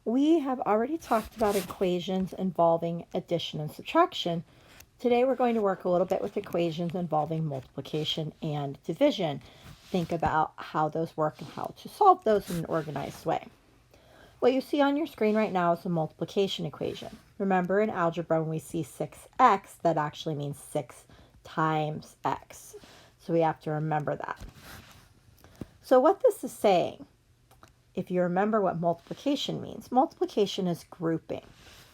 We have already talked about equations involving addition and subtraction. Today we're going to work a little bit with equations involving multiplication and division. Think about how those work and how to solve those in an organized way. What you see on your screen right now is a multiplication equation. Remember in algebra when we see 6x, that actually means 6 times x. So we have to remember that. So what this is saying, if you remember what multiplication means, multiplication is grouping.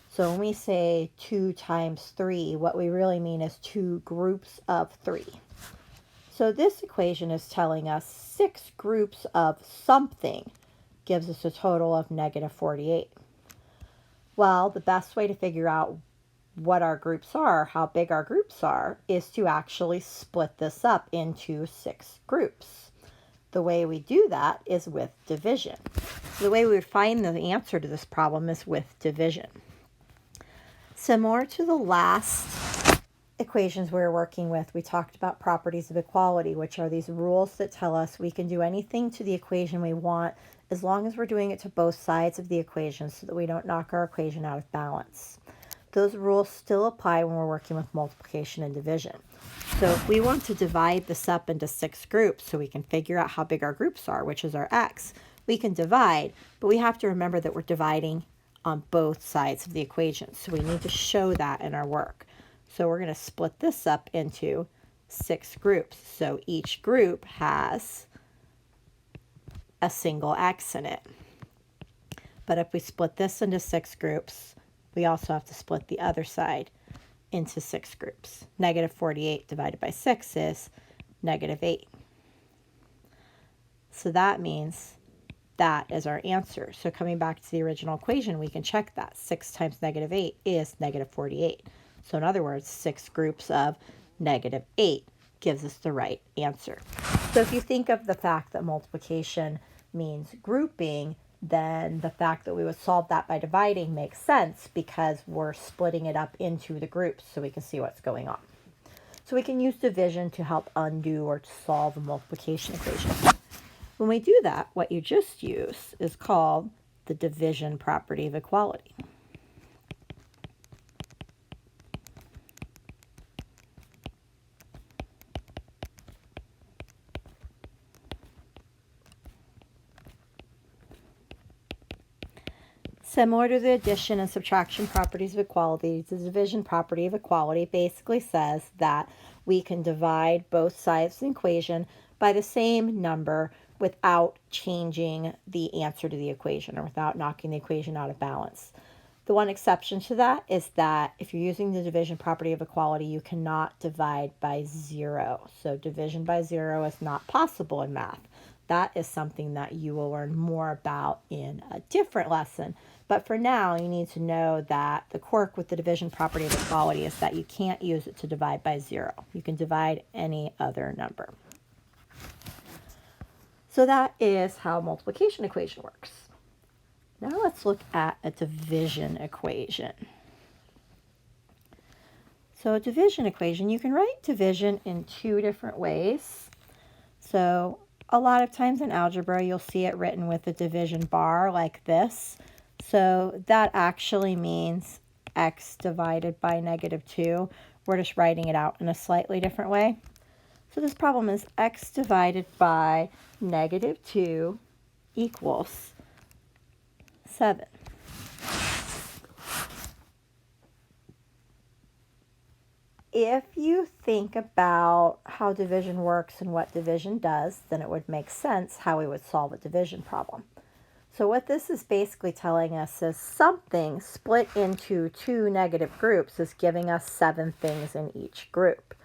So when we say 2 times 3, what we really mean is 2 groups of 3. So this equation is telling us 6 groups of something gives us a total of negative 48. Well, the best way to figure out what our groups are, how big our groups are, is to actually split this up into 6 groups. The way we do that is with division. So the way we would find the answer to this problem is with division. Similar to the last equations we were working with, we talked about properties of equality, which are these rules that tell us we can do anything to the equation we want as long as we're doing it to both sides of the equation so that we don't knock our equation out of balance. Those rules still apply when we're working with multiplication and division. So if we want to divide this up into 6 groups so we can figure out how big our groups are, which is our x, we can divide, but we have to remember that we're dividing on both sides of the equation. So we need to show that in our work. So we're going to split this up into 6 groups. So each group has a single x in it. But if we split this into 6 groups, we also have to split the other side into 6 groups. Negative 48 divided by 6 is negative 8. So that means that is our answer. So coming back to the original equation, we can check that. 6 times negative 8 is negative 48. So in other words, 6 groups of negative 8 gives us the right answer. So if you think of the fact that multiplication means grouping, then the fact that we would solve that by dividing makes sense because we're splitting it up into the groups so we can see what's going on. So we can use division to help undo or to solve a multiplication equation. When we do that, what you just use is called the division property of equality. Similar to the addition and subtraction properties of equality, the division property of equality basically says that we can divide both sides of the equation by the same number without changing the answer to the equation or without knocking the equation out of balance. The one exception to that is that if you're using the division property of equality, you cannot divide by 0. So division by 0 is not possible in math. That is something that you will learn more about in a different lesson. But for now, you need to know that the quirk with the division property of equality is that you can't use it to divide by 0. You can divide any other number. So that is how a multiplication equation works. Now let's look at a division equation. So a division equation, you can write division in 2 different ways. So a lot of times in algebra, you'll see it written with a division bar like this. So that actually means x divided by negative 2. We're just writing it out in a slightly different way. So this problem is x divided by negative 2 equals 7. If you think about how division works and what division does, then it would make sense how we would solve a division problem. So what this is basically telling us is something split into 2 negative groups is giving us 7 things in each group.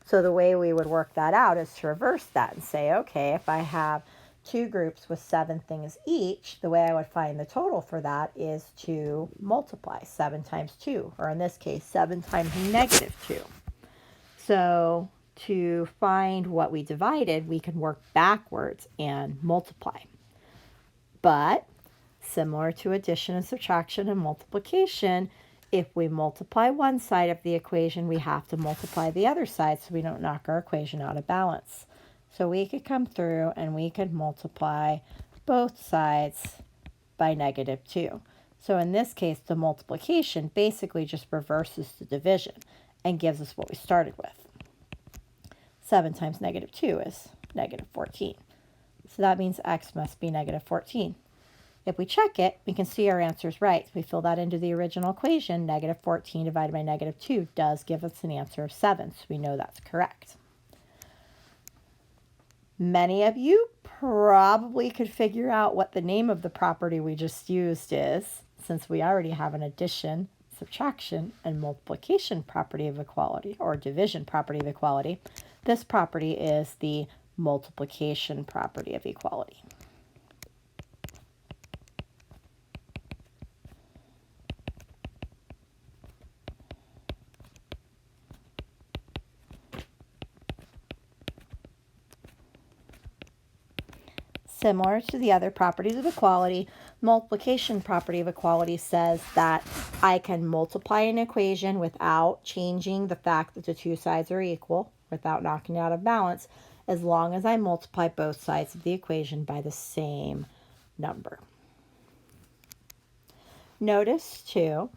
So the way we would work that out is to reverse that and say, okay, if I have 2 groups with 7 things each, the way I would find the total for that is to multiply 7 times 2, or in this case, 7 times negative 2. So to find what we divided, we can work backwards and multiply. But similar to addition and subtraction and multiplication, if we multiply one side of the equation, we have to multiply the other side so we don't knock our equation out of balance. So we could come through and we could multiply both sides by negative 2. So in this case, the multiplication basically just reverses the division and gives us what we started with. 7 times negative 2 is negative 14. So that means x must be negative 14. If we check it, we can see our answer is right. If we fill that into the original equation, negative 14 divided by negative 2 does give us an answer of 7, so we know that's correct. Many of you probably could figure out what the name of the property we just used is, since we already have an addition, subtraction, and multiplication property of equality, or division property of equality. This property is the multiplication property of equality. Similar to the other properties of equality, multiplication property of equality says that I can multiply an equation without changing the fact that the two sides are equal, without knocking it out of balance, as long as I multiply both sides of the equation by the same number. Notice, too,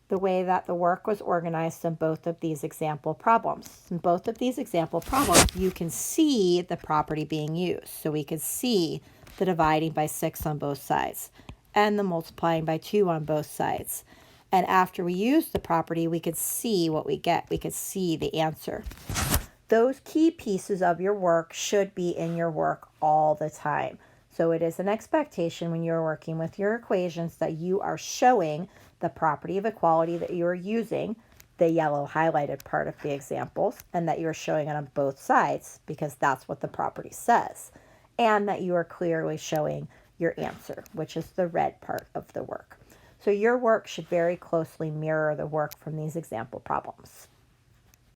the way that the work was organized in both of these example problems. In both of these example problems, you can see the property being used. So we could see the dividing by 6 on both sides and the multiplying by 2 on both sides. And after we use the property, we could see what we get. We could see the answer. Those key pieces of your work should be in your work all the time. So it is an expectation when you're working with your equations that you are showing the property of equality that you are using, the yellow highlighted part of the examples, and that you're showing it on both sides because that's what the property says, and that you are clearly showing your answer, which is the red part of the work. So your work should very closely mirror the work from these example problems.